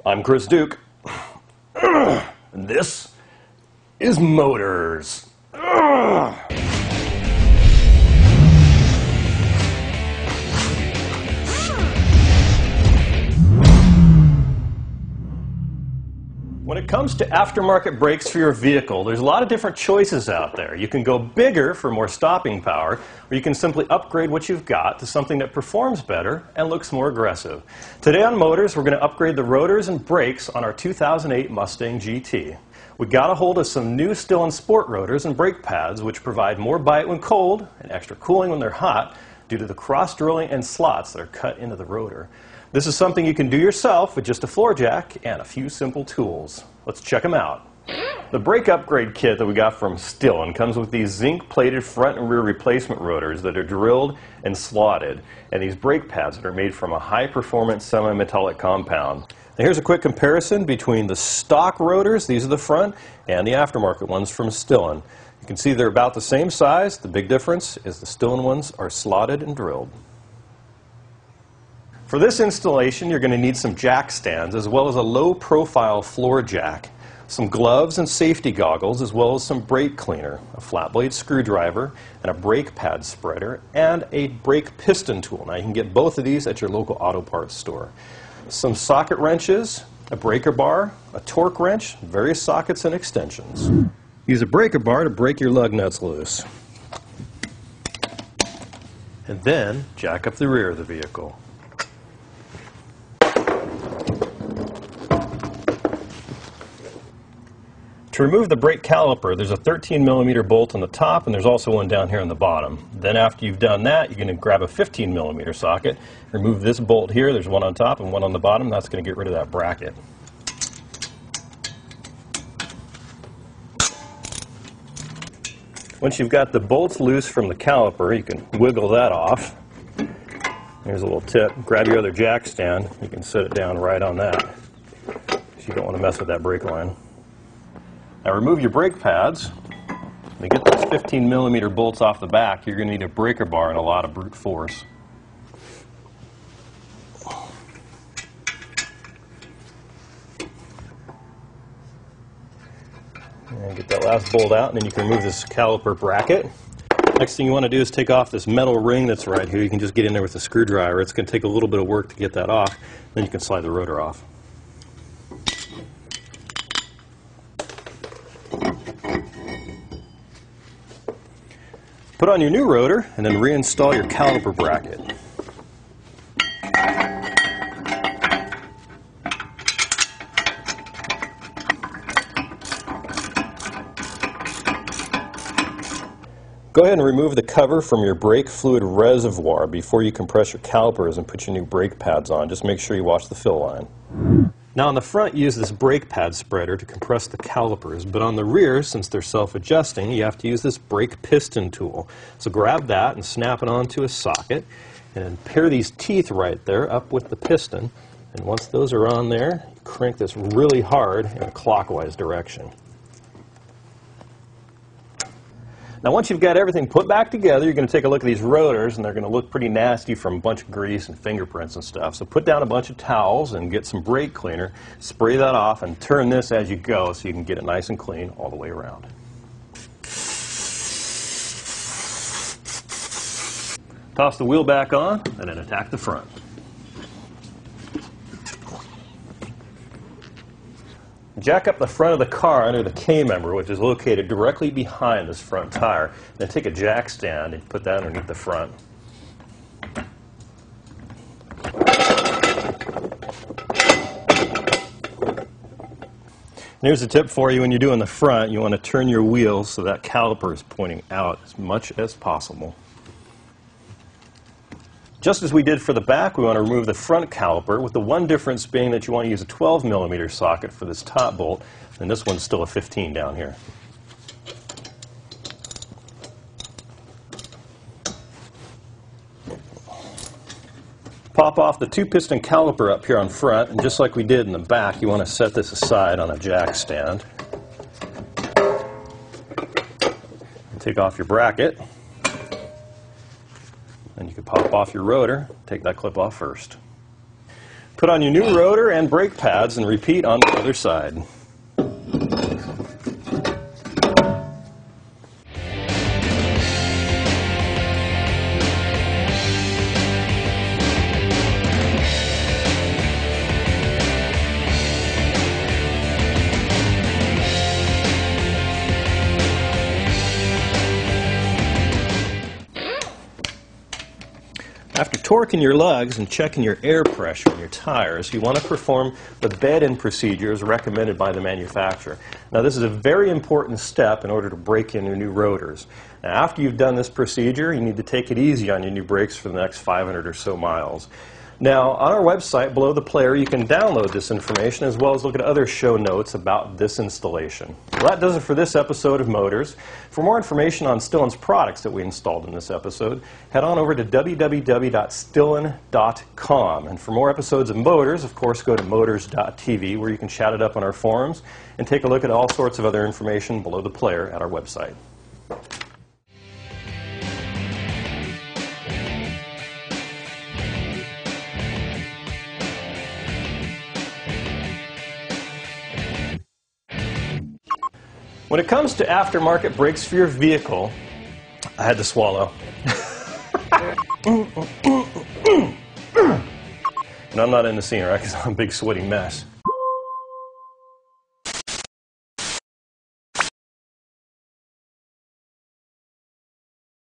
I'm Chris Duke, and this is Motors. When it comes to aftermarket brakes for your vehicle, there's a lot of different choices out there. You can go bigger for more stopping power, or you can simply upgrade what you've got to something that performs better and looks more aggressive. Today on Motors, we're going to upgrade the rotors and brakes on our 2008 Mustang GT. We got a hold of some new Stillen Sport rotors and brake pads, which provide more bite when cold and extra cooling when they're hot due to the cross drilling and slots that are cut into the rotor. This is something you can do yourself with just a floor jack and a few simple tools. Let's check them out. The brake upgrade kit that we got from Stillen comes with these zinc-plated front and rear replacement rotors that are drilled and slotted, and these brake pads that are made from a high-performance semi-metallic compound. Now here's a quick comparison between the stock rotors, these are the front, and the aftermarket ones from Stillen. You can see they're about the same size. The big difference is the Stillen ones are slotted and drilled. For this installation, you're going to need some jack stands as well as a low-profile floor jack, some gloves and safety goggles, as well as some brake cleaner, a flat blade screwdriver, and a brake pad spreader, and a brake piston tool. Now you can get both of these at your local auto parts store. Some socket wrenches, a breaker bar, a torque wrench, various sockets and extensions. Use a breaker bar to break your lug nuts loose. And then jack up the rear of the vehicle. To remove the brake caliper, there's a 13mm bolt on the top, and there's also one down here on the bottom. Then after you've done that, you're going to grab a 15mm socket, remove this bolt here, there's one on top and one on the bottom, that's going to get rid of that bracket. Once you've got the bolts loose from the caliper, you can wiggle that off. Here's a little tip, grab your other jack stand, you can set it down right on that, because you don't want to mess with that brake line. Now remove your brake pads. To get those 15mm bolts off the back, you're going to need a breaker bar and a lot of brute force. And get that last bolt out, and then you can remove this caliper bracket. Next thing you want to do is take off this metal ring that's right here. You can just get in there with a screwdriver. It's going to take a little bit of work to get that off. Then you can slide the rotor off. Put on your new rotor and then reinstall your caliper bracket. Go ahead and remove the cover from your brake fluid reservoir before you compress your calipers and put your new brake pads on. Just make sure you wash the fill line. Now on the front, use this brake pad spreader to compress the calipers, but on the rear, since they're self-adjusting, you have to use this brake piston tool. So grab that and snap it onto a socket, and then pair these teeth right there up with the piston, and once those are on there, you crank this really hard in a clockwise direction. Now once you've got everything put back together, you're going to take a look at these rotors, and they're going to look pretty nasty from a bunch of grease and fingerprints and stuff. So put down a bunch of towels and get some brake cleaner, spray that off, and turn this as you go so you can get it nice and clean all the way around. Toss the wheel back on, and then attack the front. Jack up the front of the car under the K-member, which is located directly behind this front tire. Then take a jack stand and put that underneath the front. And here's a tip for you: when you're doing the front, you want to turn your wheels so that caliper is pointing out as much as possible. Just as we did for the back, we want to remove the front caliper, with the one difference being that you want to use a 12mm socket for this top bolt, and this one's still a 15 down here. Pop off the 2-piston caliper up here on front, and just like we did in the back, you want to set this aside on a jack stand. And take off your bracket. And you can pop off your rotor, take that clip off first. Put on your new rotor and brake pads and repeat on the other side. After torquing your lugs and checking your air pressure in your tires, you want to perform the bed-in procedure as recommended by the manufacturer. Now, this is a very important step in order to break in your new rotors. Now, after you've done this procedure, you need to take it easy on your new brakes for the next 500 or so miles. Now, on our website below the player, you can download this information as well as look at other show notes about this installation. Well, that does it for this episode of Motors. For more information on Stillen's products that we installed in this episode, head on over to www.stillen.com. And for more episodes of Motors, of course, go to motors.tv, where you can chat it up on our forums and take a look at all sorts of other information below the player at our website. When it comes to aftermarket brakes for your vehicle, I had to swallow. And I'm not in the scene, right? Because I'm a big sweaty mess.